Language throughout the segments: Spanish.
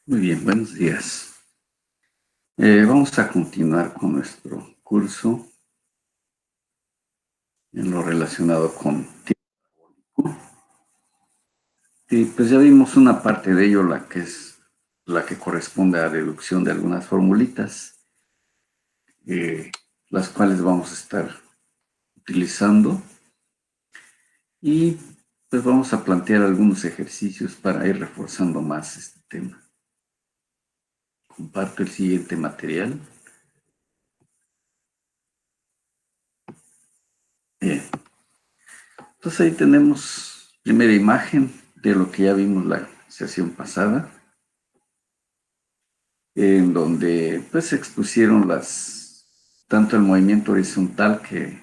Muy bien, buenos días. Vamos a continuar con nuestro curso en lo relacionado con tiempo. Y pues ya vimos una parte de ello, la que es la que corresponde a deducción de algunas formulitas, eh, las cuales vamos a estar utilizando. Y pues vamos a plantear algunos ejercicios para ir reforzando más este tema. Comparto el siguiente material. Bien, entonces ahí tenemos primera imagen de lo que ya vimos la sesión pasada, en donde pues se expusieron tanto el movimiento horizontal, que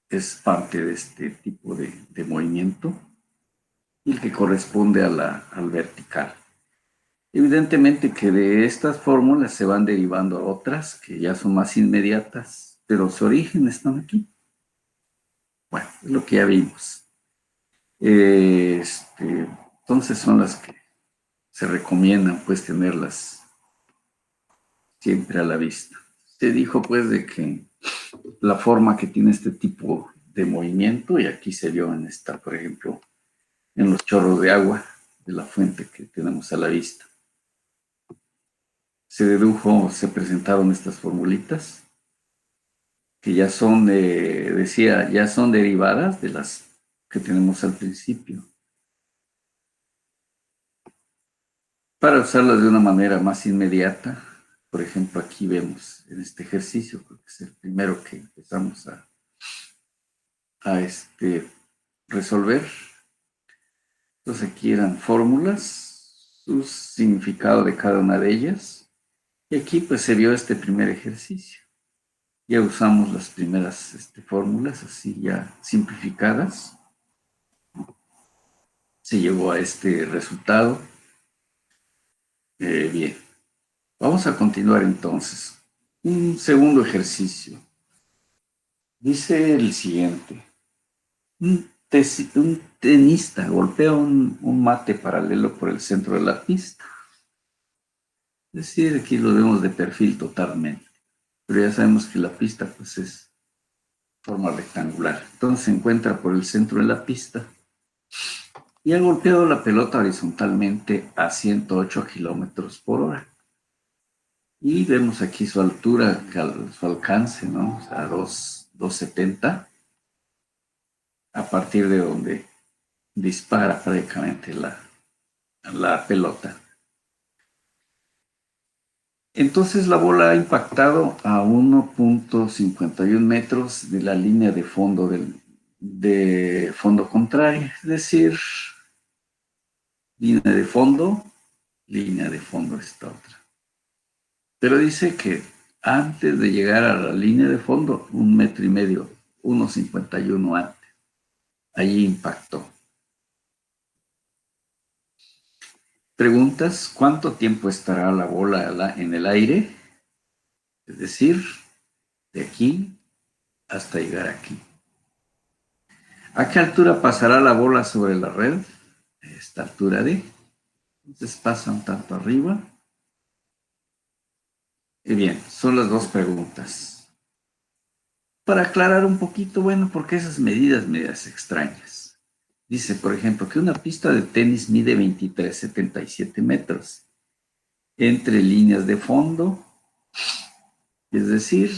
es parte de este tipo de movimiento, y el que corresponde al vertical. Evidentemente que de estas fórmulas se van derivando a otras que ya son más inmediatas, pero su origen están aquí. Bueno, es lo que ya vimos. Entonces son las que se recomiendan pues tenerlas siempre a la vista. Se dijo pues de que la forma que tiene este tipo de movimiento, y aquí se vio en esta, por ejemplo, en los chorros de agua de la fuente que tenemos a la vista. Se dedujo, se presentaron estas formulitas que ya son, decía, ya son derivadas de las que tenemos al principio, para usarlas de una manera más inmediata. Por ejemplo, aquí vemos en este ejercicio, creo que es el primero que empezamos a resolver. Entonces aquí eran fórmulas, su significado de cada una de ellas. Y aquí pues se vio este primer ejercicio. Ya usamos las primeras fórmulas así ya simplificadas. Se llegó a este resultado. Bien, vamos a continuar entonces. Un segundo ejercicio. Dice el siguiente. Un tenista golpea un mate paralelo por el centro de la pista. Es decir, aquí lo vemos de perfil totalmente. Pero ya sabemos que la pista pues es forma rectangular. Entonces se encuentra por el centro de la pista y ha golpeado la pelota horizontalmente a 108 kilómetros por hora. Y vemos aquí su altura, su alcance, ¿no? O sea, 270, a partir de donde dispara prácticamente la pelota. Entonces la bola ha impactado a 1.51 metros de la línea de fondo de fondo contrario, es decir, línea de fondo esta otra. Pero dice que antes de llegar a la línea de fondo, 1,5 metros, 1,51 antes, allí impactó. Preguntas: ¿cuánto tiempo estará la bola en el aire? Es decir, de aquí hasta llegar aquí. ¿A qué altura pasará la bola sobre la red? Esta altura de. Entonces pasa un tanto arriba. Y bien, son las dos preguntas. Para aclarar un poquito, bueno, porque esas medidas extrañas. Dice, por ejemplo, que una pista de tenis mide 23,77 metros entre líneas de fondo, es decir,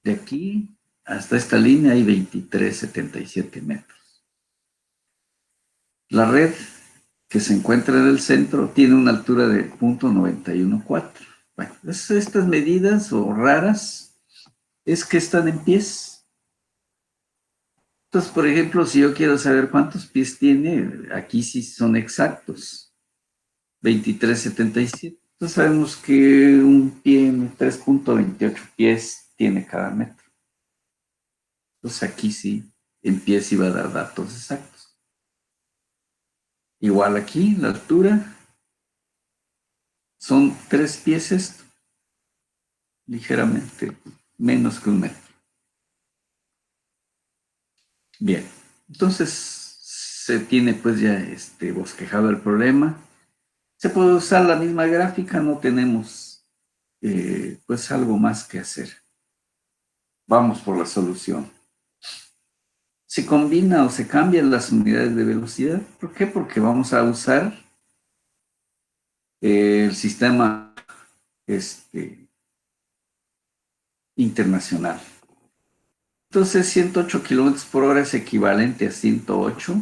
de aquí hasta esta línea hay 23,77 metros. La red que se encuentra en el centro tiene una altura de 0,914. Bueno, estas medidas o raras es que están en pies. Entonces, por ejemplo, si yo quiero saber cuántos pies tiene, aquí sí son exactos, 23,77. Entonces sabemos que un pie, 3,28 pies tiene cada metro. Entonces aquí sí, en pies iba a dar datos exactos. Igual aquí, la altura, son 3 pies esto, ligeramente menos que un metro. Bien, entonces se tiene pues ya bosquejado el problema. Se puede usar la misma gráfica, no tenemos pues algo más que hacer. Vamos por la solución. Se combina o se cambian las unidades de velocidad. ¿Por qué? Porque vamos a usar el sistema internacional. Entonces, 108 kilómetros por hora es equivalente a 108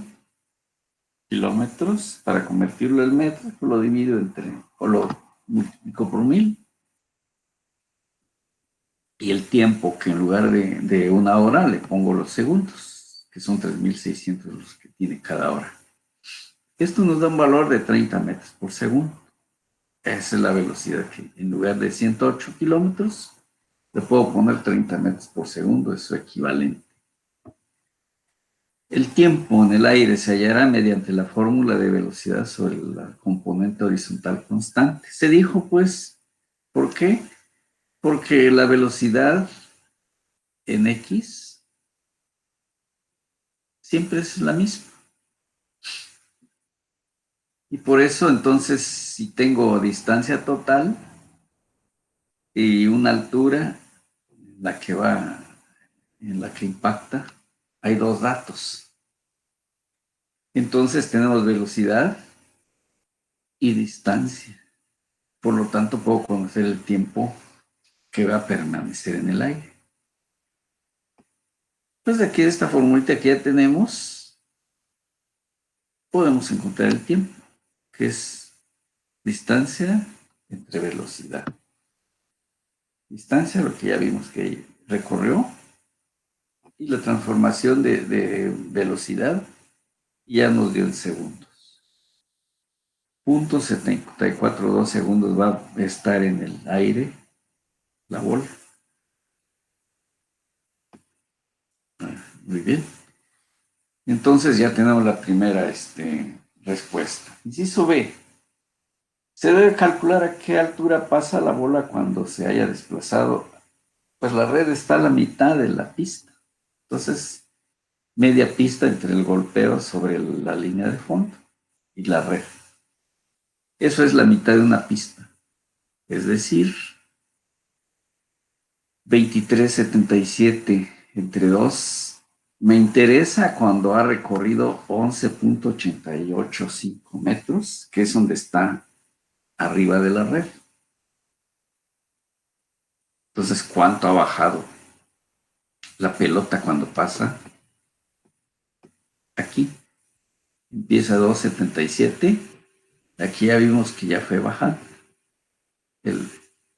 kilómetros. Para convertirlo en metro, lo divido o lo multiplico por 1000. Y el tiempo, que en lugar de una hora le pongo los segundos, que son 3600 los que tiene cada hora. Esto nos da un valor de 30 metros por segundo. Esa es la velocidad que en lugar de 108 kilómetros, le puedo poner 30 metros por segundo, es su equivalente. El tiempo en el aire se hallará mediante la fórmula de velocidad sobre la componente horizontal constante. Se dijo, pues, ¿por qué? Porque la velocidad en X siempre es la misma. Y por eso, entonces, si tengo distancia total y una altura en la que impacta, hay dos datos. Entonces tenemos velocidad y distancia. Por lo tanto, puedo conocer el tiempo que va a permanecer en el aire. Pues de aquí, de esta formulita que ya tenemos, podemos encontrar el tiempo, que es distancia entre velocidad. Distancia, lo que ya vimos que recorrió, y la transformación de velocidad ya nos dio en segundos. 0.742 segundos va a estar en el aire la bola. Muy bien. Entonces ya tenemos la primera respuesta. Inciso B. Se debe calcular a qué altura pasa la bola cuando se haya desplazado. Pues la red está a la mitad de la pista. Entonces, media pista entre el golpeo sobre la línea de fondo y la red. Eso es la mitad de una pista. Es decir, 23,77 entre 2. Me interesa cuando ha recorrido 11,885 metros, que es donde está arriba de la red. Entonces, ¿cuánto ha bajado la pelota cuando pasa? Aquí empieza a 2,77. Aquí ya vimos que ya fue bajando.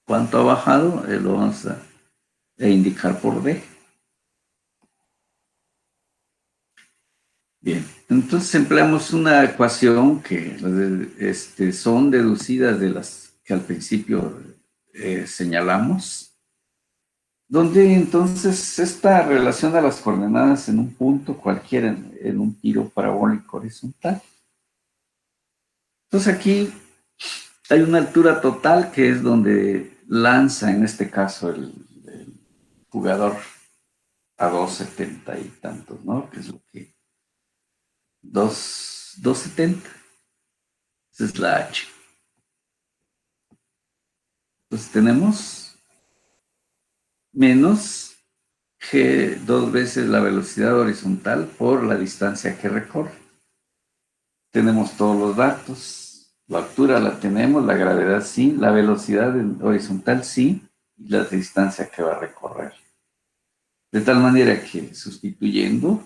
¿Cuánto ha bajado? Lo vamos a indicar por D. Bien, entonces empleamos una ecuación que son deducidas de las que al principio señalamos, donde entonces esta relaciona las coordenadas en un punto cualquiera en un tiro parabólico horizontal. Entonces aquí hay una altura total que es donde lanza, en este caso, el jugador a 270 y tantos, ¿no? Que es lo que 270. Esa es la H. Entonces tenemos menos G dos veces la velocidad horizontal por la distancia que recorre. Tenemos todos los datos. La altura la tenemos, la gravedad sí, la velocidad horizontal sí, y la distancia que va a recorrer. De tal manera que sustituyendo,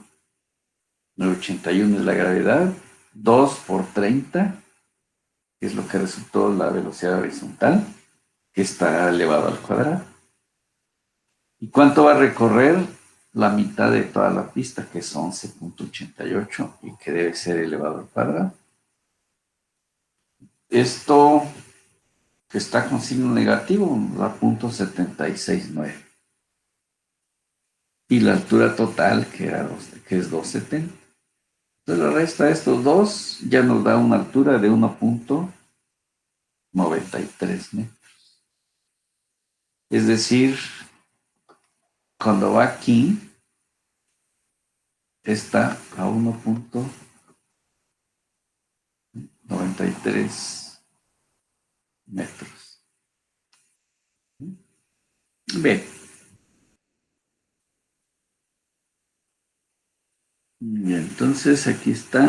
981 es la gravedad, 2 por 30, que es lo que resultó la velocidad horizontal, que está elevado al cuadrado. ¿Y cuánto va a recorrer? La mitad de toda la pista, que es 11,88 y que debe ser elevado al cuadrado. Esto que está con signo negativo da 0,769. Y la altura total, que es 270. Entonces la resta de estos dos ya nos da una altura de 1,93 metros. Es decir, cuando va aquí, está a 1,93 metros. Bien. Bien, entonces aquí está,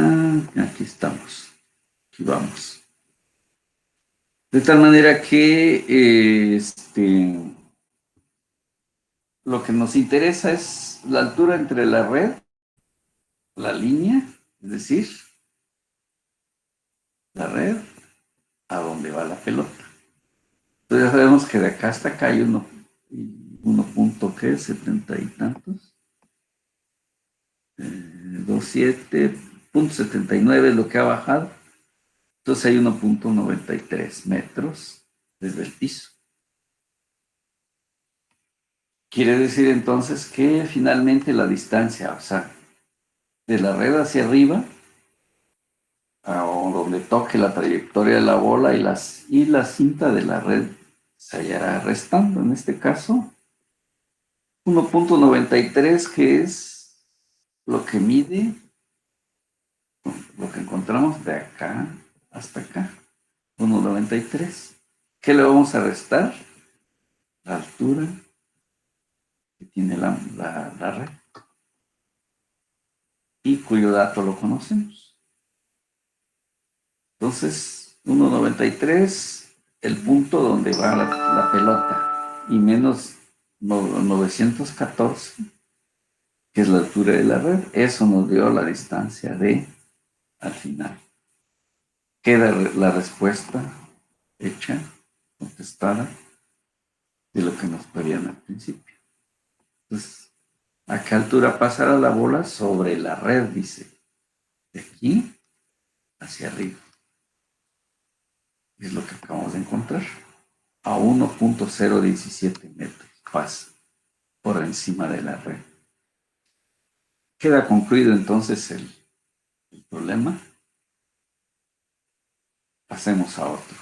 aquí estamos, aquí vamos. De tal manera que lo que nos interesa es la altura entre la red, la línea, es decir, la red a donde va la pelota. Entonces ya sabemos que de acá hasta acá hay uno punto, ¿qué? 70 y tantos. 27.79 es lo que ha bajado. Entonces hay 1.93 metros desde el piso. Quiere decir entonces que finalmente la distancia, o sea, de la red hacia arriba, o donde toque la trayectoria de la bola y la cinta de la red se hallará restando, en este caso, 1.93, que es lo que mide, lo que encontramos de acá hasta acá, 1.93. ¿Qué le vamos a restar? La altura que tiene la red y cuyo dato lo conocemos. Entonces, 1.93, el punto donde va la pelota, y menos 914, que es la altura de la red. Eso nos dio la distancia de al final. Queda la respuesta hecha, contestada, de lo que nos pedían al principio. Entonces, ¿a qué altura pasará la bola? Sobre la red, dice. De aquí hacia arriba. Es lo que acabamos de encontrar. A 1.017 metros pasa por encima de la red. Queda concluido entonces el problema. Pasemos a otro.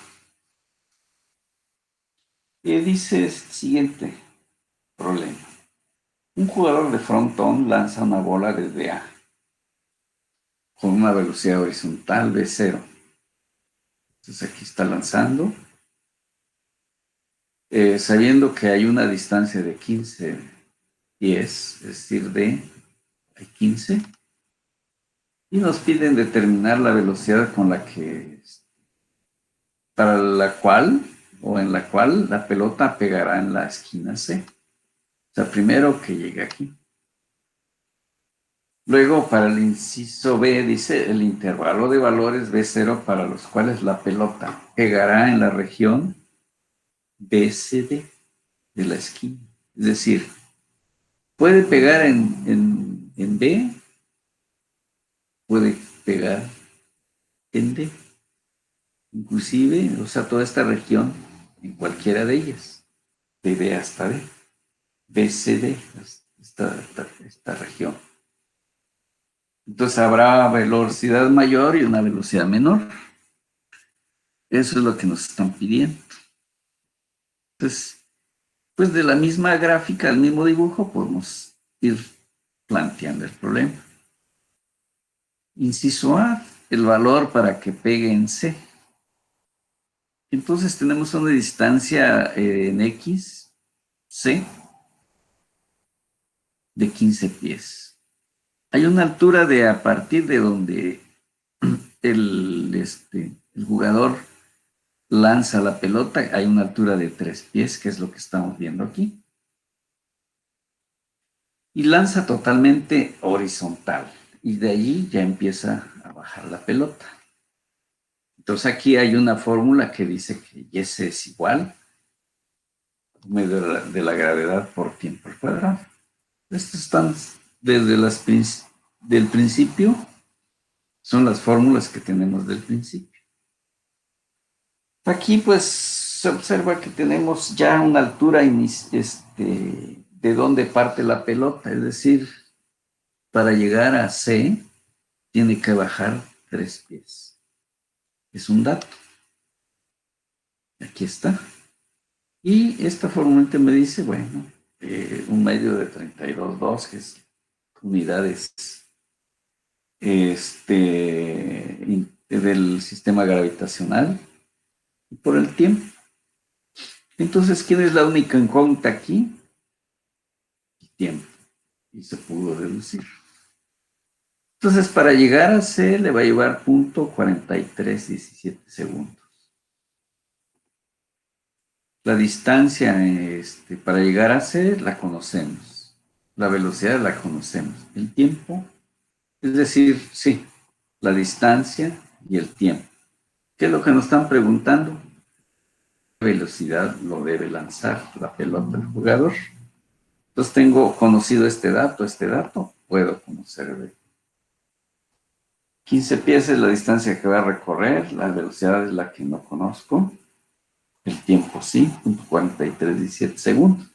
Y dice el siguiente problema. Un jugador de frontón lanza una bola desde A con una velocidad horizontal de 0. Entonces aquí está lanzando, sabiendo que hay una distancia de 15 pies, es decir, hay 15, y nos piden determinar la velocidad con la que, para la cual, o en la cual la pelota pegará en la esquina C. O sea, primero que llegue aquí. Luego, para el inciso B, dice el intervalo de valores B0 para los cuales la pelota pegará en la región BCD de la esquina. Es decir, puede pegar en B, puede pegar en D, inclusive, o sea, toda esta región en cualquiera de ellas, de B hasta D, BCD, esta región. Entonces habrá velocidad mayor y una velocidad menor. Eso es lo que nos están pidiendo. Entonces, pues de la misma gráfica, al mismo dibujo, podemos ir planteando el problema. Inciso A, el valor para que pegue en C. Entonces tenemos una distancia en X, C, de 15 pies. Hay una altura de a partir de donde el jugador lanza la pelota, hay una altura de 3 pies, que es lo que estamos viendo aquí. Y lanza totalmente horizontal. Y de allí ya empieza a bajar la pelota. Entonces aquí hay una fórmula que dice que Y es igual de la gravedad por tiempo al cuadrado. Estos están desde del principio, son las fórmulas que tenemos del principio. Aquí pues se observa que tenemos ya una altura de donde parte la pelota, es decir, para llegar a C tiene que bajar 3 pies. Es un dato. Aquí está. Y esta fórmula me dice, bueno, un medio de 32.2, que es unidades del sistema gravitacional, y por el tiempo. Entonces, ¿quién es la única incógnita aquí? El tiempo. Y se pudo deducir. Entonces, para llegar a C le va a llevar 0.4317 segundos. La distancia para llegar a C la conocemos. La velocidad la conocemos. El tiempo, es decir, sí, la distancia y el tiempo. ¿Qué es lo que nos están preguntando? ¿Qué velocidad lo debe lanzar la pelota el jugador? Entonces tengo conocido este dato, puedo conocer de 15 pies es la distancia que va a recorrer, la velocidad es la que no conozco, el tiempo sí, 0.4317 segundos.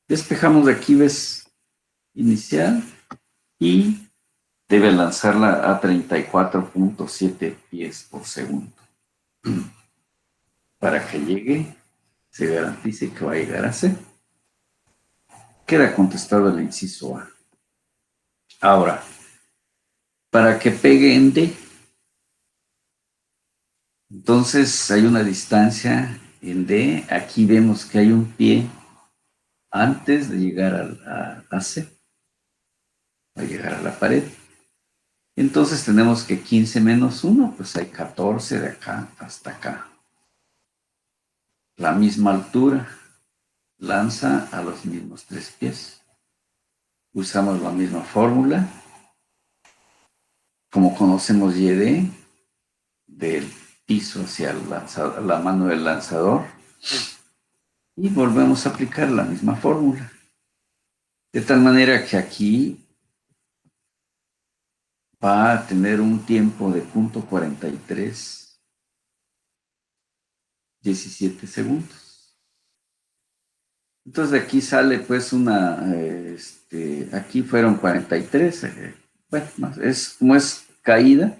Despejamos de aquí, ves, inicial, y debe lanzarla a 34.7 pies por segundo. Para que llegue, se garantice que va a llegar a C. Queda contestado el inciso A. Ahora, para que pegue en D, entonces hay una distancia en D. Aquí vemos que hay un pie antes de llegar a C, a llegar a la pared. Entonces tenemos que 15 menos 1, pues hay 14 de acá hasta acá. La misma altura, lanza a los mismos 3 pies. Usamos la misma fórmula. Como conocemos YD, del piso hacia la mano del lanzador, y volvemos a aplicar la misma fórmula. De tal manera que aquí va a tener un tiempo de 0.4317 segundos. Entonces de aquí sale pues aquí fueron 43, bueno, es como es caída,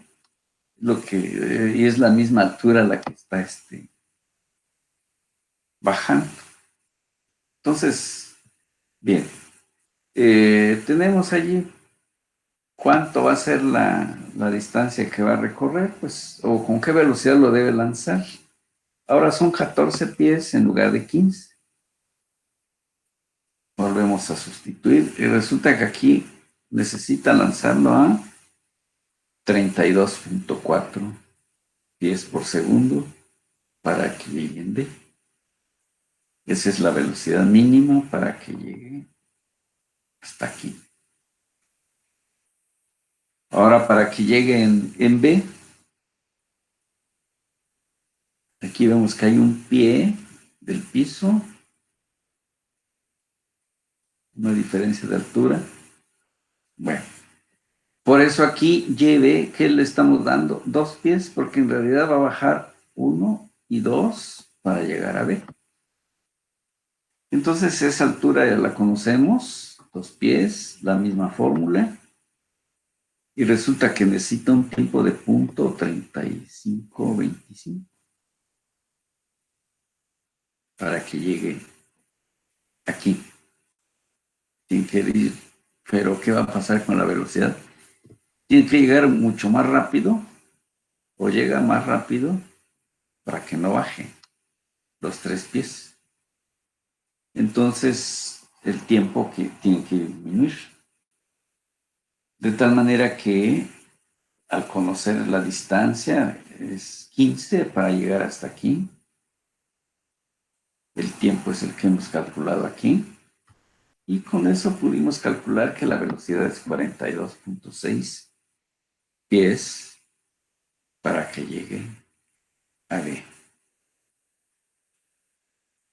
y es la misma altura la que está bajando. Entonces, bien, tenemos allí cuánto va a ser la distancia que va a recorrer, pues, o con qué velocidad lo debe lanzar. Ahora son 14 pies en lugar de 15. Volvemos a sustituir y resulta que aquí necesita lanzarlo a 32.4 pies por segundo para que llegue en D. Esa es la velocidad mínima para que llegue hasta aquí. Ahora, para que llegue en B, aquí vemos que hay un pie del piso, una diferencia de altura. Bueno, por eso aquí YB, ¿qué le estamos dando? 2 pies, porque en realidad va a bajar 1 y 2 para llegar a B. Entonces esa altura ya la conocemos, 2 pies, la misma fórmula, y resulta que necesita un tiempo de 0.3525 para que llegue aquí. Tiene que ir, pero ¿qué va a pasar con la velocidad? Tiene que llegar mucho más rápido o llega más rápido para que no baje los 3 pies. Entonces el tiempo que tiene que disminuir. De tal manera que al conocer la distancia es 15 para llegar hasta aquí. El tiempo es el que hemos calculado aquí. Y con eso pudimos calcular que la velocidad es 42.6 pies para que llegue a B.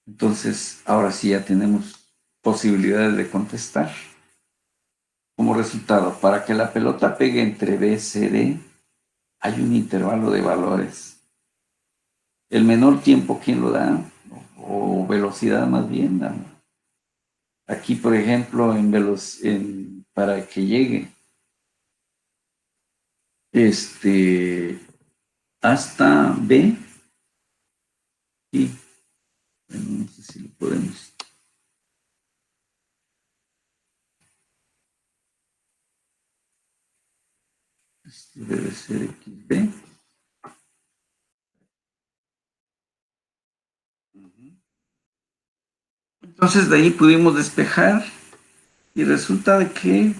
Entonces, ahora sí ya tenemos posibilidades de contestar. Como resultado, para que la pelota pegue entre B y CD, hay un intervalo de valores. El menor tiempo, ¿quién lo da? O velocidad más bien. ¿No? Aquí, por ejemplo, para que llegue hasta B, y bueno, no sé si lo podemos. Debe ser XB. Entonces de ahí pudimos despejar y resulta de que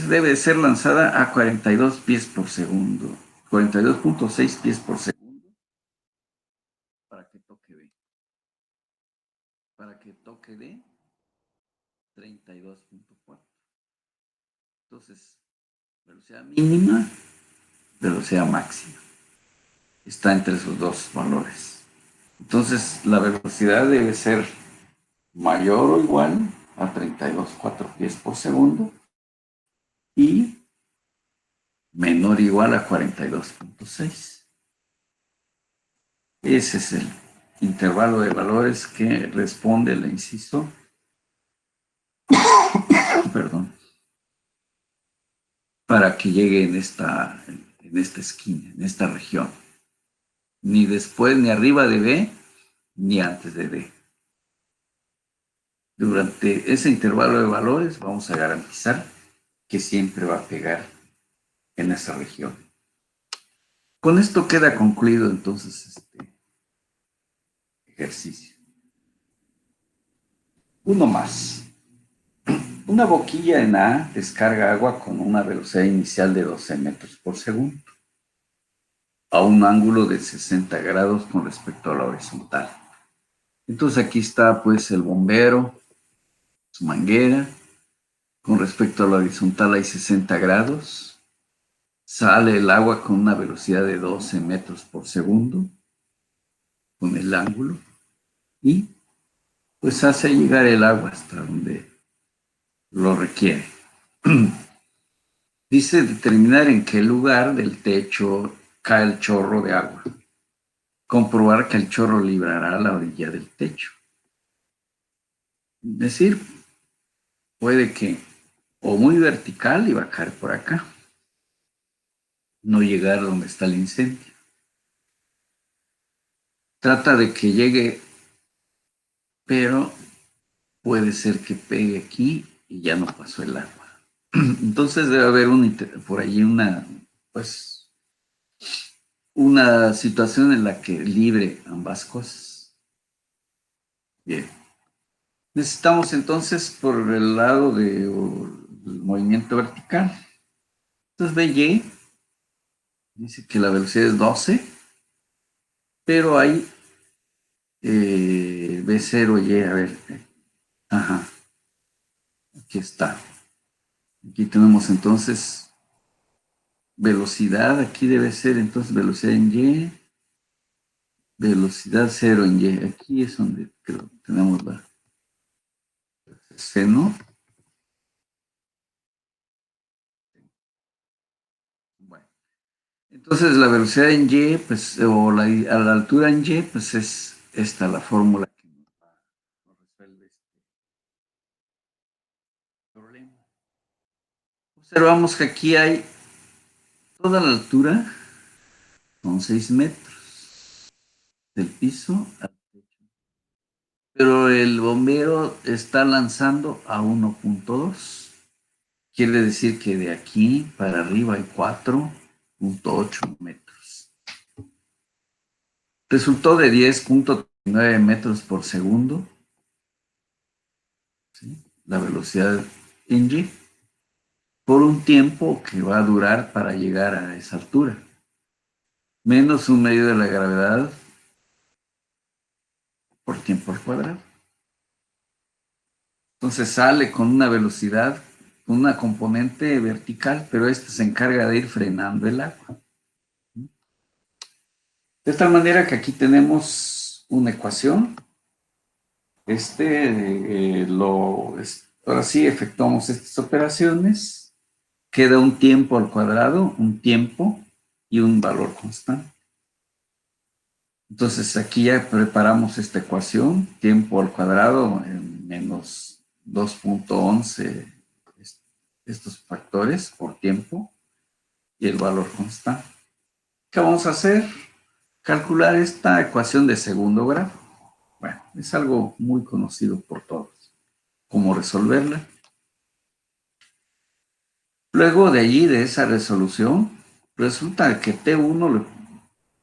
debe ser lanzada a 42 pies por segundo, 42.6 pies por segundo para que toque B. Para que toque D, 32.4. Entonces, velocidad mínima, velocidad máxima. Está entre esos dos valores. Entonces, la velocidad debe ser mayor o igual a 32.4 pies por segundo y menor o igual a 42.6. Ese es el intervalo de valores que responde el inciso, perdón, para que llegue en esta esquina, en esta región. Ni después, ni arriba de B, ni antes de D. Durante ese intervalo de valores vamos a garantizar que siempre va a pegar en esa región. Con esto queda concluido entonces este ejercicio. Uno más. Una boquilla en A descarga agua con una velocidad inicial de 12 metros por segundo a un ángulo de 60 grados con respecto a la horizontal. Entonces aquí está pues el bombero, su manguera, con respecto a la horizontal hay 60 grados, sale el agua con una velocidad de 12 metros por segundo, con el ángulo, y pues hace llegar el agua hasta donde lo requiere. Dice determinar en qué lugar del techo cae el chorro de agua. Comprobar que el chorro librará la orilla del techo. Es decir, puede que o muy vertical y va a caer por acá, no llegar donde está el incendio. Trata de que llegue, pero puede ser que pegue aquí y ya no pasó el agua. Entonces debe haber por allí pues, una situación en la que libre ambas cosas. Bien. Necesitamos entonces por el lado del movimiento vertical. Entonces BY dice que la velocidad es 12, pero hay B0Y, a ver, ajá, aquí está. Aquí tenemos entonces velocidad, aquí debe ser entonces velocidad en Y, velocidad 0 en Y. Aquí es donde creo que tenemos la seno. Bueno, entonces la velocidad en Y, pues, o a la altura en Y, pues es esta la fórmula que nos resuelve este problema. Observamos que aquí hay toda la altura, son 6 metros del piso al techo. Pero el bombero está lanzando a 1.2. Quiere decir que de aquí para arriba hay 4.8 metros. Resultó de 10.9 metros por segundo, ¿sí? La velocidad en Y, por un tiempo que va a durar para llegar a esa altura, menos un medio de la gravedad por tiempo al cuadrado. Entonces sale con una velocidad, con una componente vertical, pero esta se encarga de ir frenando el agua. De tal manera que aquí tenemos una ecuación. Ahora sí efectuamos estas operaciones. Queda un tiempo al cuadrado, un tiempo y un valor constante. Entonces aquí ya preparamos esta ecuación, tiempo al cuadrado en menos 2.11 estos factores por tiempo y el valor constante. ¿Qué vamos a hacer? Calcular esta ecuación de segundo grado. Bueno, es algo muy conocido por todos. ¿Cómo resolverla? Luego de allí, de esa resolución, resulta que T1,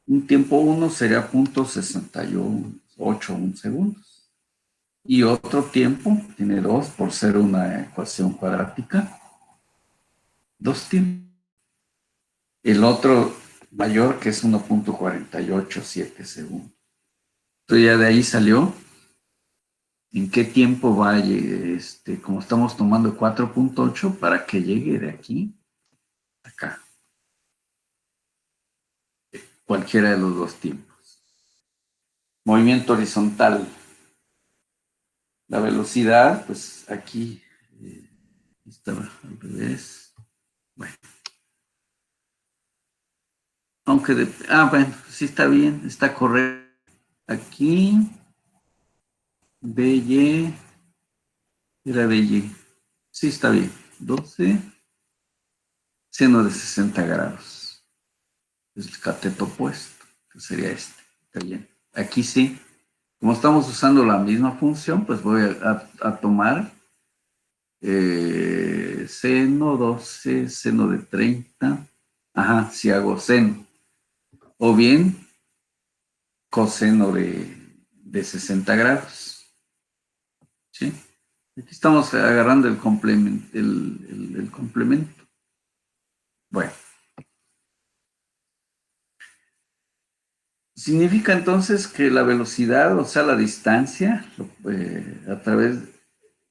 un tiempo 1 sería .68 segundos. Y otro tiempo, tiene 2 por ser una ecuación cuadrática. 2 tiempos. El otro mayor, que es 1,487 segundos. Entonces ya de ahí salió en qué tiempo va, como estamos tomando 4,8 para que llegue de aquí a acá. Cualquiera de los dos tiempos. Movimiento horizontal. La velocidad, pues aquí estaba al revés. Bueno, aunque bueno, sí está bien, está correcto. Aquí, BY, era BY. Sí está bien. 12, seno de 60 grados. Es el cateto opuesto, que sería este. Está bien. Aquí sí. Como estamos usando la misma función, pues voy a tomar seno 12, seno de 30. Ajá, si hago seno. O bien coseno de 60 grados. ¿Sí? Aquí estamos agarrando el complemento. El complemento. Bueno, significa entonces que la velocidad, o sea, la distancia, a través,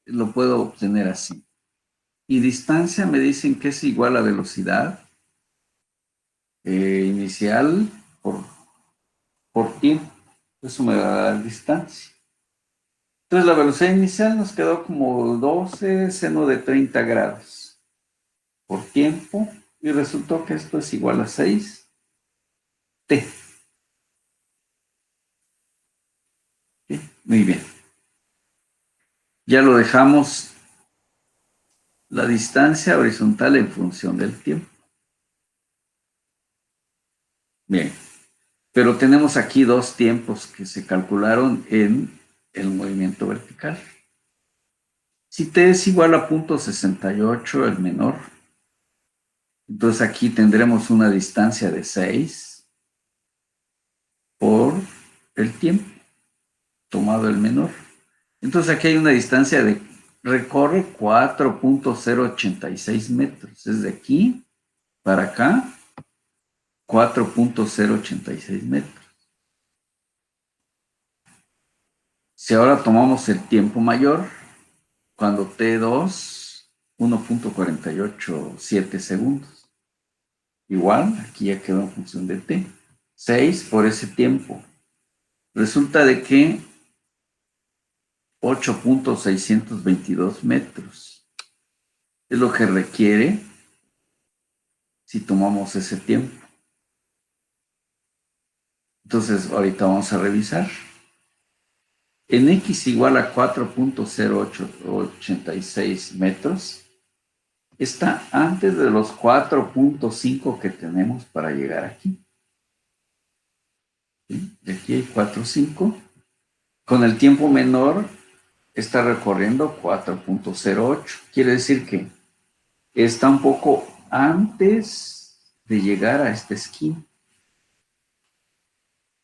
lo puedo obtener así. Y distancia me dicen que es igual a velocidad inicial por tiempo. Eso me va a dar distancia. Entonces la velocidad inicial nos quedó como 12 seno de 30 grados por tiempo y resultó que esto es igual a 6 t. ¿Sí? Muy bien. Ya lo dejamos la distancia horizontal en función del tiempo. Bien. Pero tenemos aquí dos tiempos que se calcularon en el movimiento vertical. Si t es igual a 0,68, el menor, entonces aquí tendremos una distancia de 6 por el tiempo tomado el menor. Entonces aquí hay una distancia de, recorre 4,086 metros. Es de aquí para acá, 4,086 metros. Si ahora tomamos el tiempo mayor, cuando T2, 1,487 segundos. Igual, aquí ya quedó en función de T. 6 por ese tiempo. Resulta de que 8,622 metros es lo que requiere si tomamos ese tiempo. Entonces, ahorita vamos a revisar. En X igual a 4,0886 metros, está antes de los 4,5 que tenemos para llegar aquí. ¿Sí? De aquí hay 4,5. Con el tiempo menor está recorriendo 4,08. Quiere decir que está un poco antes de llegar a esta esquina.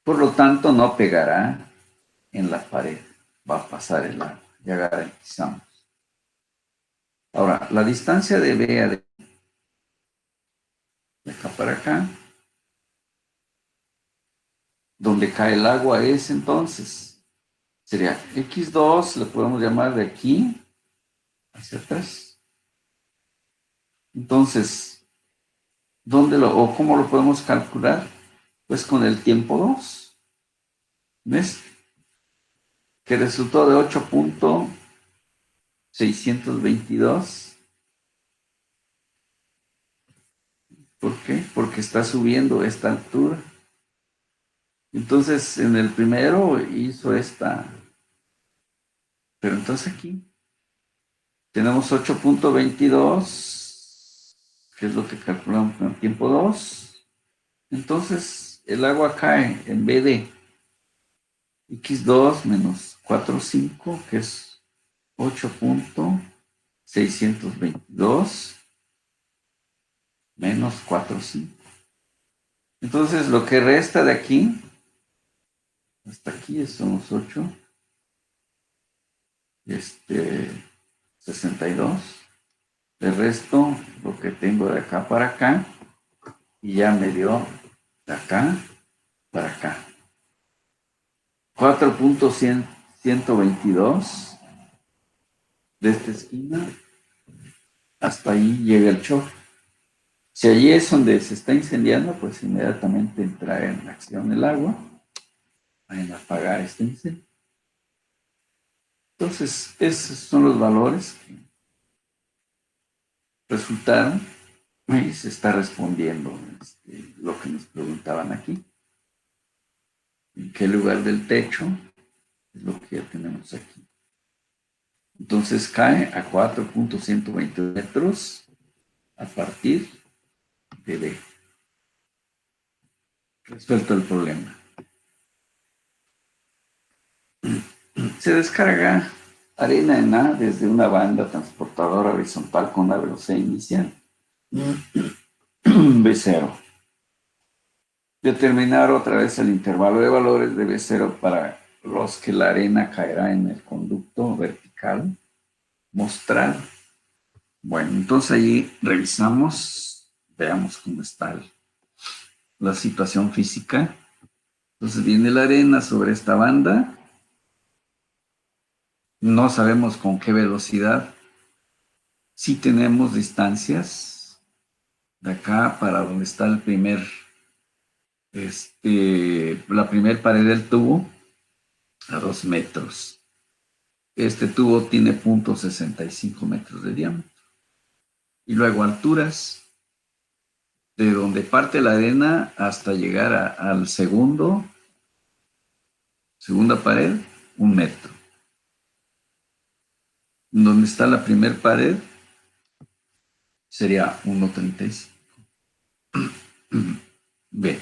Por lo tanto, no pegará en la pared. Va a pasar el agua. Ya garantizamos. Ahora, la distancia de B a de acá para acá, donde cae el agua es entonces, sería X2, le podemos llamar de aquí hacia atrás. Entonces, o cómo lo podemos calcular? Pues con el tiempo 2. ¿Ves? Que resultó de 8,622. ¿Por qué? Porque está subiendo esta altura. Entonces, en el primero hizo esta. Pero entonces aquí tenemos 8,22, que es lo que calculamos con el tiempo 2. Entonces, el agua cae en vez de x2 menos 4,5, que es 8,622 menos 4,5. Entonces, lo que resta de aquí, hasta aquí son los 8, 62. El resto, lo que tengo de acá para acá, y ya me dio de acá para acá. 4.122 de esta esquina hasta ahí llega el choque. Si allí es donde se está incendiando, pues inmediatamente entra en acción el agua en apagar este incendio. Entonces, esos son los valores que resultaron y se está respondiendo lo que nos preguntaban aquí. ¿En qué lugar del techo? Es lo que ya tenemos aquí. Entonces cae a 4.120 metros a partir de B. Resuelto el problema. Se descarga arena en A desde una banda transportadora horizontal con una velocidad inicial B0. Determinar otra vez el intervalo de valores de B0 para los que la arena caerá en el conducto vertical. Mostrar. Bueno, entonces ahí revisamos, veamos cómo está la situación física. Entonces viene la arena sobre esta banda. No sabemos con qué velocidad. Sí tenemos distancias de acá para donde está el la primer pared del tubo a 2 metros. Este tubo tiene 0.65 metros de diámetro. Y luego alturas, de donde parte la arena hasta llegar al segunda pared, 1 metro. Donde está la primera pared, sería 1.35. B.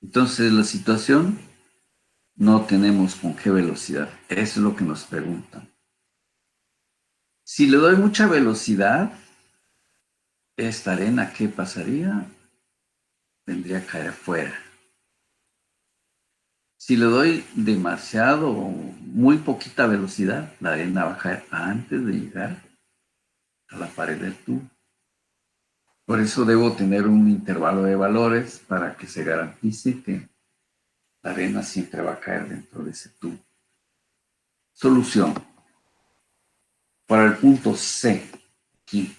Entonces la situación, no tenemos con qué velocidad. Eso es lo que nos preguntan. Si le doy mucha velocidad, esta arena, ¿qué pasaría? Tendría que caer afuera. Si le doy demasiado o muy poquita velocidad, la arena va a caer antes de llegar a la pared del tubo. Por eso debo tener un intervalo de valores para que se garantice que la arena siempre va a caer dentro de ese tubo. Solución. Para el punto C, aquí.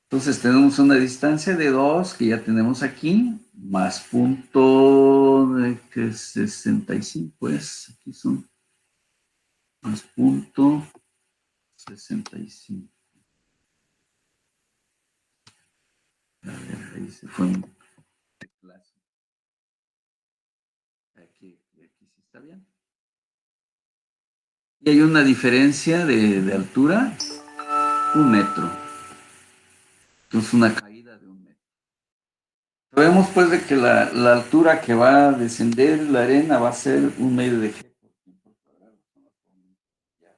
Entonces tenemos una distancia de 2 que ya tenemos aquí, más punto de que 65 es, aquí son más punto 65. A ver, ahí se fue un teclazo. Aquí sí está bien. Y hay una diferencia de altura, 1 metro. Entonces una caída de 1 metro. Sabemos pues de que la altura que va a descender la arena va a ser 1 medio de G por tiempo cuadrado. Ya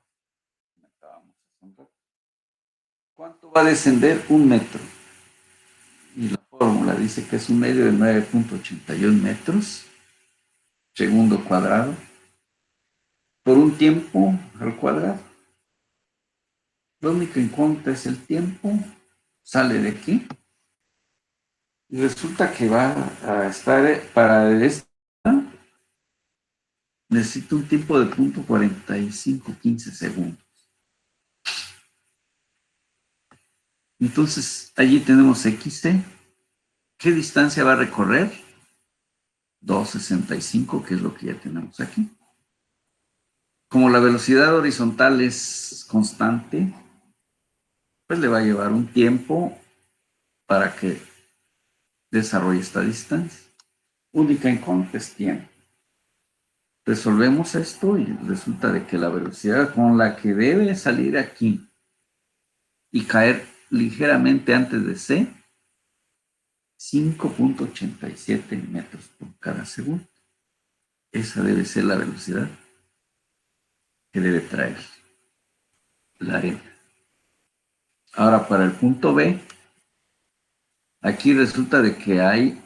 comentábamos hace un rato. ¿Cuánto va a descender? 1 metro. Y la fórmula dice que es 1 medio de 9.81 metros segundo cuadrado por un tiempo al cuadrado. La única incógnita es el tiempo. Sale de aquí. Y resulta que va a estar para esta. Necesito un tiempo de 0.4515 segundos. Entonces, allí tenemos XC. ¿Qué distancia va a recorrer? 2.65, que es lo que ya tenemos aquí. Como la velocidad horizontal es constante, pues le va a llevar un tiempo para que desarrolle esta distancia. Única incógnita es tiempo. Resolvemos esto y resulta de que la velocidad con la que debe salir aquí y caer ligeramente antes de C, 5.87 metros por cada segundo. Esa debe ser la velocidad que debe traer la arena. Ahora, para el punto B, aquí resulta de que hay,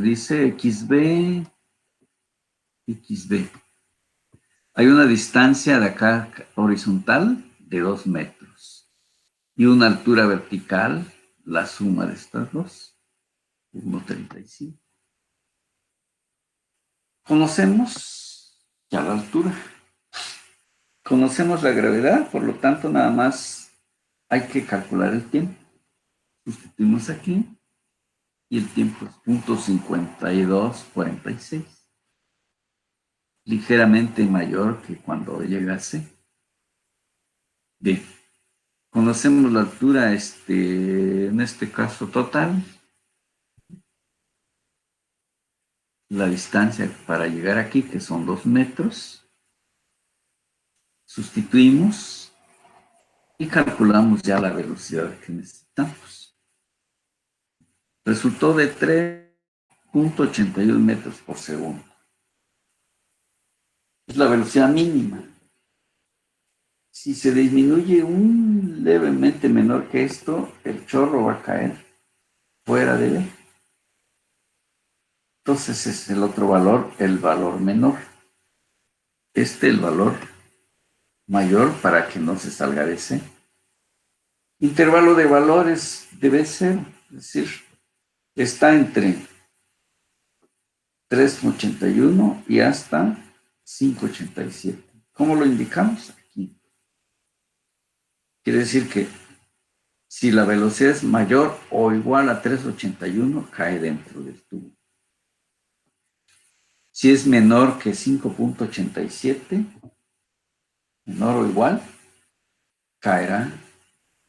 dice XB. Hay una distancia de acá horizontal de 2 metros y una altura vertical, la suma de estas dos, 1,35. Conocemos ya la altura, conocemos la gravedad, por lo tanto nada más hay que calcular el tiempo. Sustituimos aquí y el tiempo es 0,5246, ligeramente mayor que cuando llegase. Bien, conocemos la altura, en este caso total, la distancia para llegar aquí, que son 2 metros. Sustituimos y calculamos ya la velocidad que necesitamos. Resultó de 3,81 metros por segundo. Es la velocidad mínima. Si se disminuye un levemente menor que esto, el chorro va a caer fuera del eje. Entonces es el otro valor, el valor menor. El valor mayor para que no se salga de ese intervalo de valores debe ser, es decir, está entre 3,81 y hasta 5,87. ¿Cómo lo indicamos? Aquí. Quiere decir que si la velocidad es mayor o igual a 3,81, cae dentro del tubo. Si es menor que 5,87, menor o igual, caerá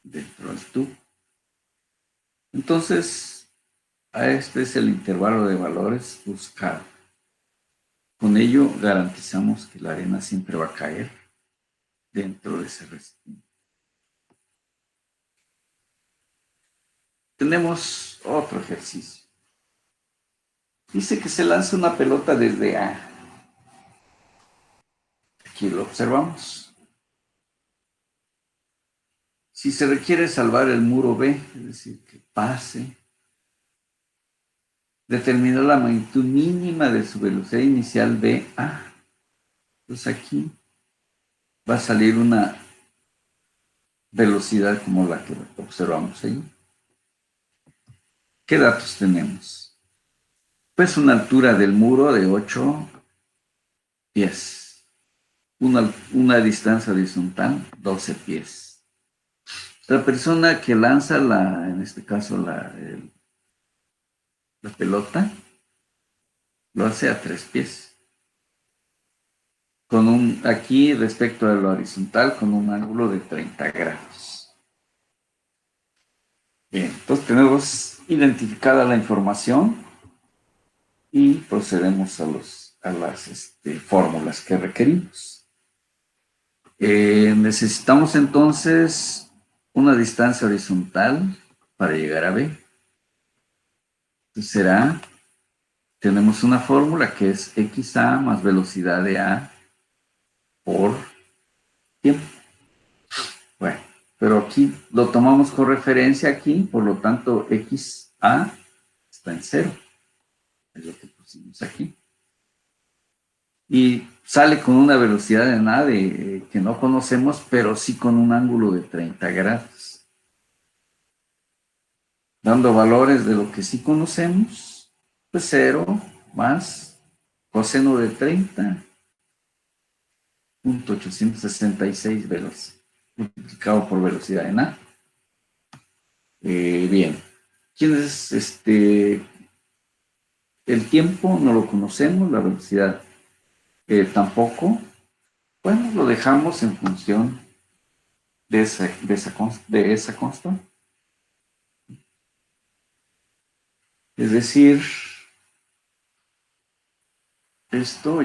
dentro del tubo. Entonces, este es el intervalo de valores buscado. Con ello garantizamos que la arena siempre va a caer dentro de ese recipiente. Tenemos otro ejercicio. Dice que se lanza una pelota desde A. Aquí lo observamos. Si se requiere salvar el muro B, es decir, que pase, determinar la magnitud mínima de su velocidad inicial BA. Entonces aquí va a salir una velocidad como la que observamos ahí. ¿Qué datos tenemos? Pues una altura del muro de 8 pies. Una distancia horizontal, 12 pies. La persona que lanza en este caso, la pelota, lo hace a 3 pies. Aquí respecto a lo horizontal, con un ángulo de 30 grados. Bien, entonces tenemos identificada la información y procedemos a las fórmulas que requerimos. Necesitamos entonces una distancia horizontal para llegar a B. Entonces tenemos una fórmula que es XA más velocidad de A por tiempo. Bueno, pero aquí lo tomamos con referencia aquí, por lo tanto XA está en 0. Es lo que pusimos aquí. Y sale con una velocidad de nada que no conocemos, pero sí con un ángulo de 30 grados. Dando valores de lo que sí conocemos, pues 0 más coseno de 30,866 velocidad, multiplicado por velocidad en A. Bien, ¿quién es el tiempo? No lo conocemos, la velocidad tampoco. Bueno, lo dejamos en función de esa constante. Es decir, esto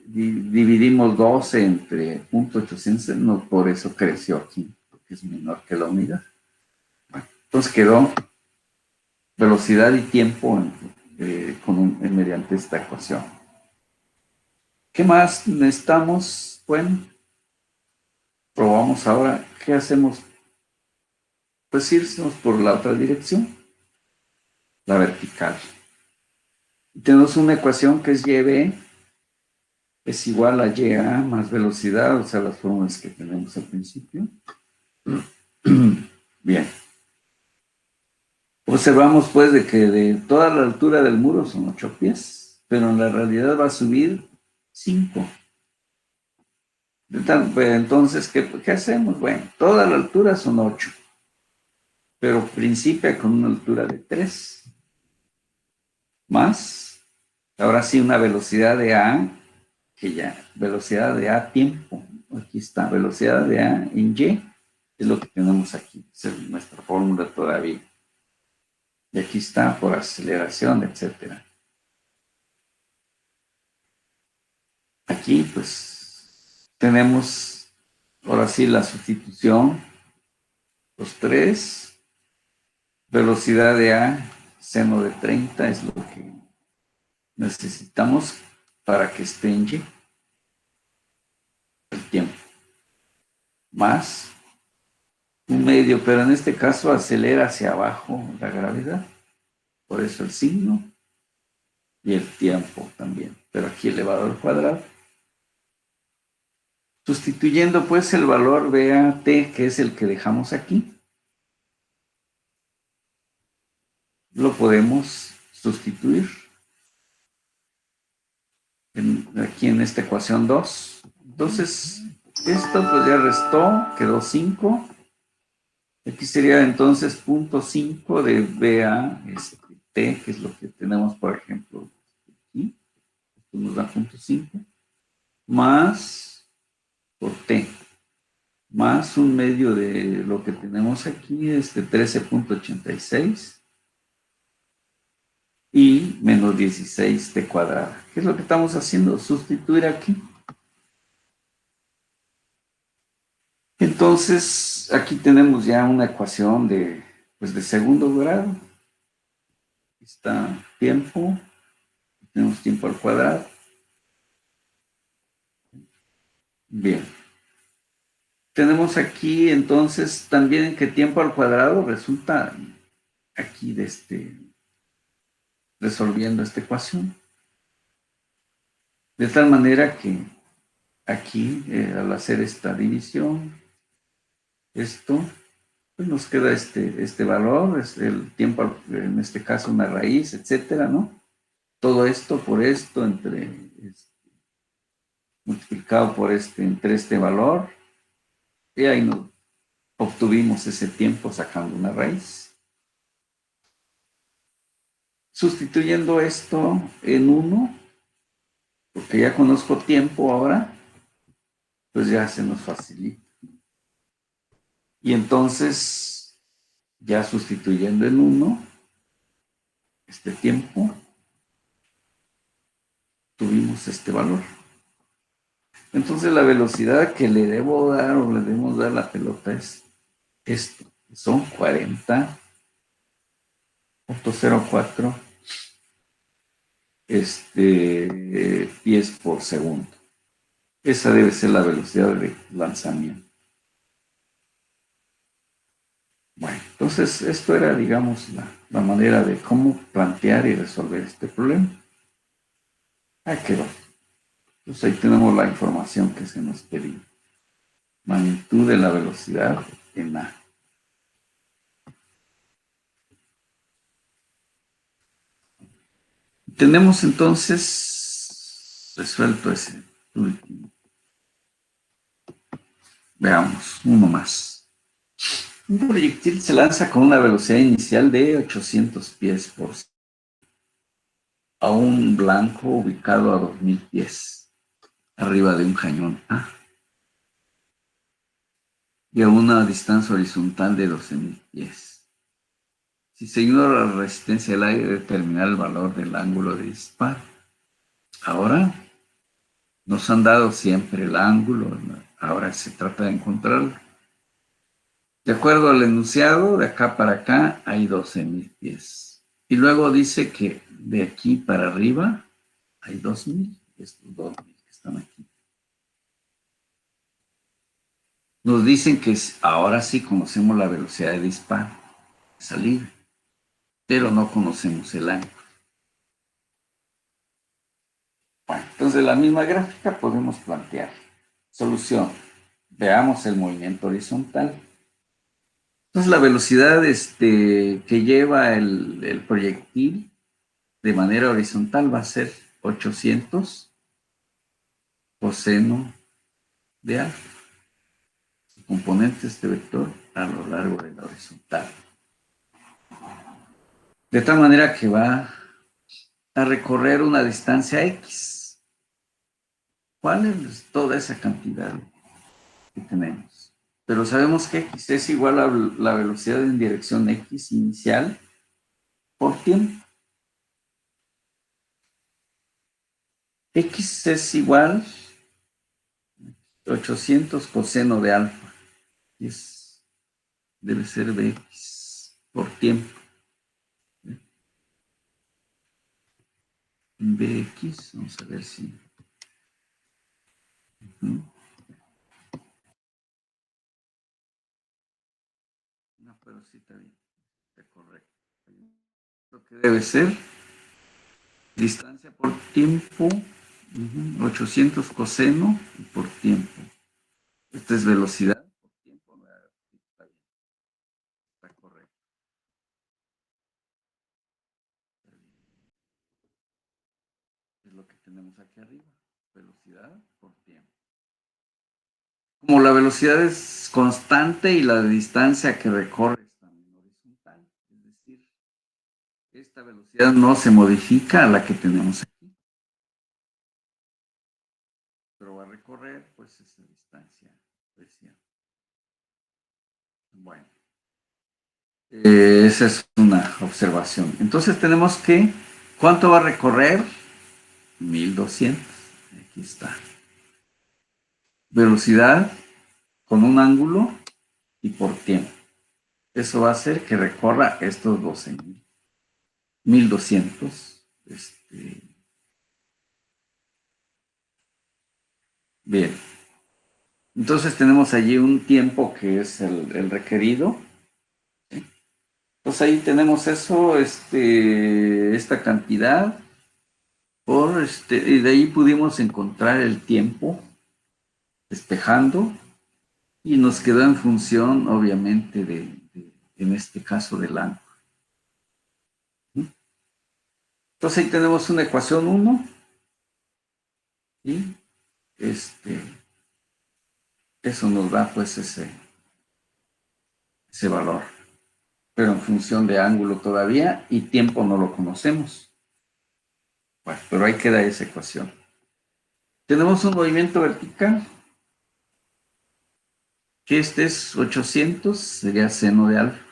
dividimos 12 entre 0,800, no por eso creció aquí, porque es menor que la unidad. Bueno, entonces quedó velocidad y tiempo mediante esta ecuación. ¿Qué más necesitamos? Bueno, probamos ahora. ¿Qué hacemos? Pues irnos por la otra dirección, la vertical. Y tenemos una ecuación que es YB es igual a YA más velocidad, o sea, las fórmulas que tenemos al principio. Bien. Observamos pues de que de toda la altura del muro son 8 pies, pero en la realidad va a subir 5. Entonces, ¿qué hacemos? Bueno, toda la altura son 8, pero principia con una altura de 3, más, ahora sí, una velocidad de A, que ya, velocidad de A tiempo, aquí está, velocidad de A en Y, es lo que tenemos aquí, esa es nuestra fórmula todavía. Y aquí está por aceleración, etcétera. Aquí, pues, tenemos ahora sí la sustitución, los 3, velocidad de A, seno de 30 es lo que necesitamos para que esté en Y, el tiempo, más un medio, pero en este caso acelera hacia abajo la gravedad, por eso el signo y el tiempo también, pero aquí elevado al cuadrado. Sustituyendo pues el valor BAT, que es el que dejamos aquí, lo podemos sustituir aquí en esta ecuación 2. Entonces, esto pues ya restó, quedó 5. Aquí sería entonces 0.5 de BA T, que es lo que tenemos, por ejemplo, aquí. Esto nos da 0.5, más por T, más un medio de lo que tenemos aquí, 13.86, y menos 16 T cuadrada. ¿Qué es lo que estamos haciendo? Sustituir aquí. Entonces, aquí tenemos ya una ecuación pues de segundo grado. Está tiempo, tenemos tiempo al cuadrado. Bien. Tenemos aquí entonces también que tiempo al cuadrado resulta aquí resolviendo esta ecuación. De tal manera que aquí, al hacer esta división, esto, pues nos queda este valor, es el tiempo, en este caso una raíz, etcétera, ¿no? Todo esto por esto multiplicado por entre este valor, y ahí nos obtuvimos ese tiempo sacando una raíz. Sustituyendo esto en 1, porque ya conozco tiempo ahora, pues ya se nos facilita. Y entonces, ya sustituyendo en 1, este tiempo, tuvimos este valor. Entonces la velocidad que le debo dar o le debemos dar a la pelota es esto, son 40.04 pies por segundo. Esa debe ser la velocidad de lanzamiento. Bueno, entonces esto era, digamos, la manera de cómo plantear y resolver este problema. Ahí quedó. Entonces ahí tenemos la información que se nos pedía. Magnitud de la velocidad en A. Tenemos entonces resuelto ese último. Veamos, uno más. Un proyectil se lanza con una velocidad inicial de 800 pies por segundo a un blanco ubicado a 2000 pies arriba de un cañón A y a una distancia horizontal de 12.000 pies. Si se ignora la resistencia del aire, determinar el valor del ángulo de disparo. Ahora nos han dado siempre el ángulo, ahora se trata de encontrarlo. De acuerdo al enunciado, de acá para acá hay 12.000 pies. Y luego dice que de aquí para arriba hay 2.000, estos 2.000 que están aquí. Nos dicen que ahora sí conocemos la velocidad de disparo, salida, pero no conocemos el ángulo. Bueno, entonces de la misma gráfica podemos plantear. Solución. Veamos el movimiento horizontal. Entonces la velocidad que lleva el proyectil de manera horizontal va a ser 800 coseno de alfa. Su componente de este vector a lo largo de la horizontal. De tal manera que va a recorrer una distancia X. ¿Cuál es toda esa cantidad que tenemos? Pero sabemos que X es igual a la velocidad en dirección X inicial por tiempo. X es igual a 800 coseno de alfa. Debe ser Bx por tiempo. Bx, vamos a ver si... No, pero sí está bien, está correcto. Lo que debe ser distancia por tiempo, 800 coseno por tiempo. Esta es velocidad por tiempo, está bien, está correcto. Es lo que tenemos aquí arriba, velocidad por tiempo. Como la velocidad es constante y la distancia que recorre es también horizontal, es decir, esta velocidad no se modifica a la que tenemos aquí, pero va a recorrer pues esa distancia. Bueno, esa es una observación. Entonces tenemos que, ¿cuánto va a recorrer? 1200. Aquí está. Velocidad con un ángulo y por tiempo. Eso va a hacer que recorra estos 12.000. 1200. Bien. Entonces tenemos allí un tiempo que es el requerido. ¿Sí? Entonces ahí tenemos eso, esta cantidad. Y de ahí pudimos encontrar el tiempo despejando y nos quedó en función, obviamente, en este caso del ángulo. Entonces ahí tenemos una ecuación 1 y eso nos da pues ese valor, pero en función de ángulo todavía y tiempo no lo conocemos. Bueno, pero ahí queda esa ecuación. Tenemos un movimiento vertical, que es 800, sería seno de alfa,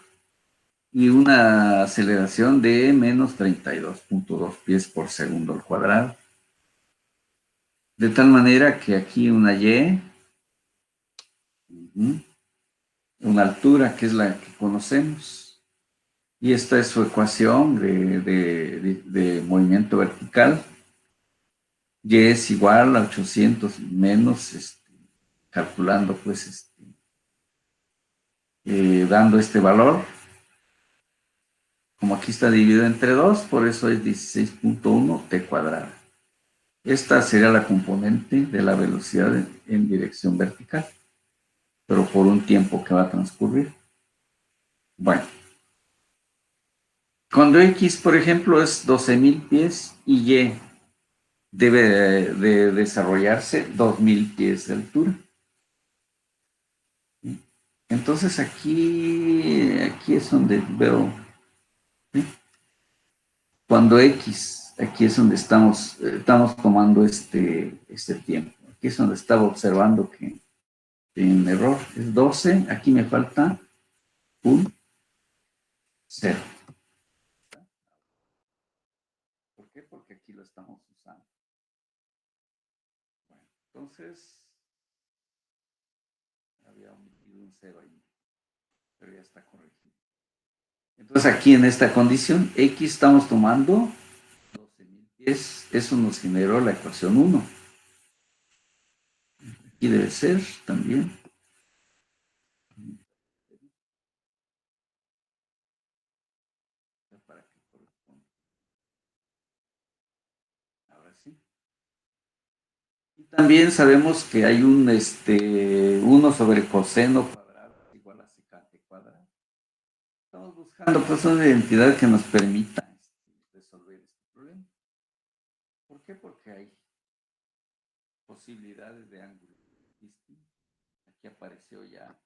y una aceleración de menos 32.2 pies por segundo al cuadrado. De tal manera que aquí una Y, una altura que es la que conocemos, y esta es su ecuación de movimiento vertical. Y es igual a 800 menos, calculando pues, dando este valor. Como aquí está dividido entre 2, por eso es 16.1 t cuadrada. Esta sería la componente de la velocidad en dirección vertical, pero por un tiempo que va a transcurrir. Bueno, cuando X, por ejemplo, es 12.000 pies y Y debe de desarrollarse 2.000 pies de altura. Entonces aquí es donde veo, ¿sí? Cuando X, aquí es donde estamos tomando este tiempo. Aquí es donde estaba observando que en error es 12, aquí me falta un 0. ¿Por qué? Porque aquí lo estamos usando. Bueno, entonces había omitido un 0 ahí, pero ya está corregido. Entonces aquí en esta condición, X estamos tomando 12.000 pies, eso nos generó la ecuación 1. Aquí debe ser también. Para que corresponda. Ahora sí. También sabemos que hay un 1 sobre coseno cuadrado igual a secante cuadrado. Estamos buscando pues una identidad que nos permita resolver este problema. ¿Por qué? Porque hay posibilidades de ángulos distintos. Aquí apareció ya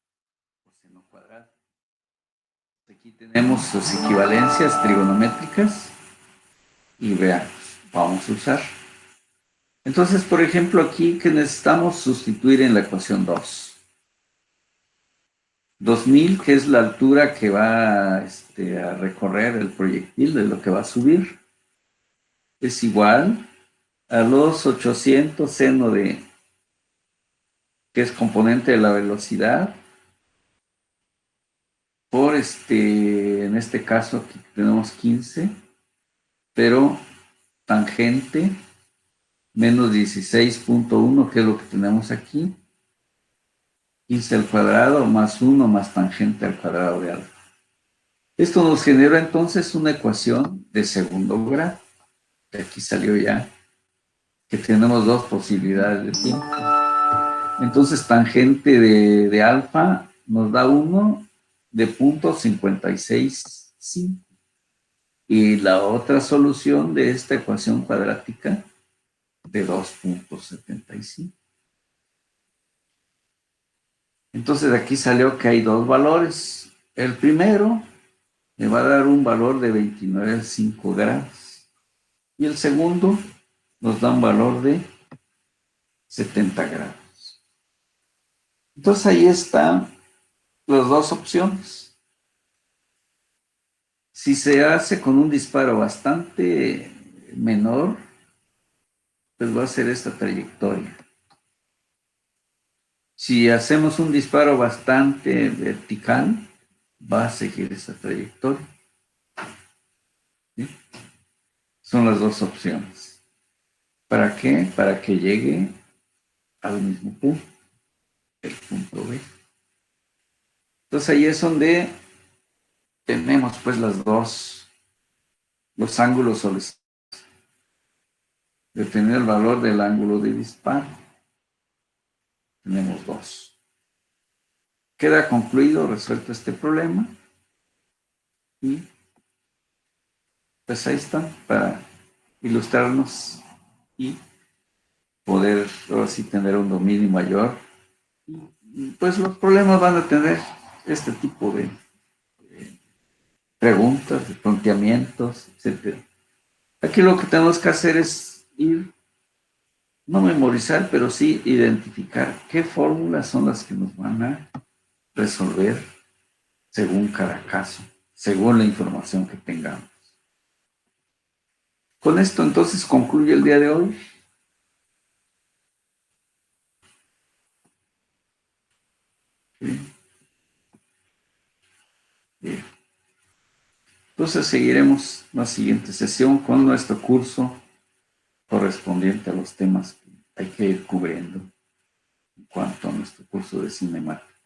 coseno cuadrado. Aquí tenemos sus equivalencias trigonométricas y veamos, vamos a usar. Entonces, por ejemplo, aquí que necesitamos sustituir en la ecuación 2. 2000, que es la altura que va a recorrer el proyectil, de lo que va a subir, es igual a los 800 seno de, que es componente de la velocidad, por en este caso aquí tenemos 15, pero tangente menos 16.1, que es lo que tenemos aquí, 15 al cuadrado más 1 más tangente al cuadrado de alfa. Esto nos genera entonces una ecuación de segundo grado. De aquí salió ya que tenemos dos posibilidades de tiempo. Entonces, tangente de alfa nos da 1 de 0.565. Y la otra solución de esta ecuación cuadrática de 2.75. Entonces, de aquí salió que hay dos valores. El primero me va a dar un valor de 29,5 grados. Y el segundo nos da un valor de 70 grados. Entonces ahí están las dos opciones. Si se hace con un disparo bastante menor, pues va a ser esta trayectoria. Si hacemos un disparo bastante vertical, va a seguir esa trayectoria. ¿Sí? Son las dos opciones. ¿Para qué? Para que llegue al mismo punto, el punto B. Entonces ahí es donde tenemos pues los ángulos solicitados. Definir el valor del ángulo de disparo. Tenemos dos. Queda concluido, resuelto este problema. Y pues ahí está, para ilustrarnos y poder así tener un dominio mayor. Y pues los problemas van a tener este tipo de preguntas, de planteamientos, etc. Aquí lo que tenemos que hacer es ir, no memorizar, pero sí identificar qué fórmulas son las que nos van a resolver según cada caso, según la información que tengamos. Con esto entonces concluye el día de hoy. Bien. Bien. Entonces seguiremos la siguiente sesión con nuestro curso correspondiente a los temas que hay que ir cubriendo en cuanto a nuestro curso de cinemática.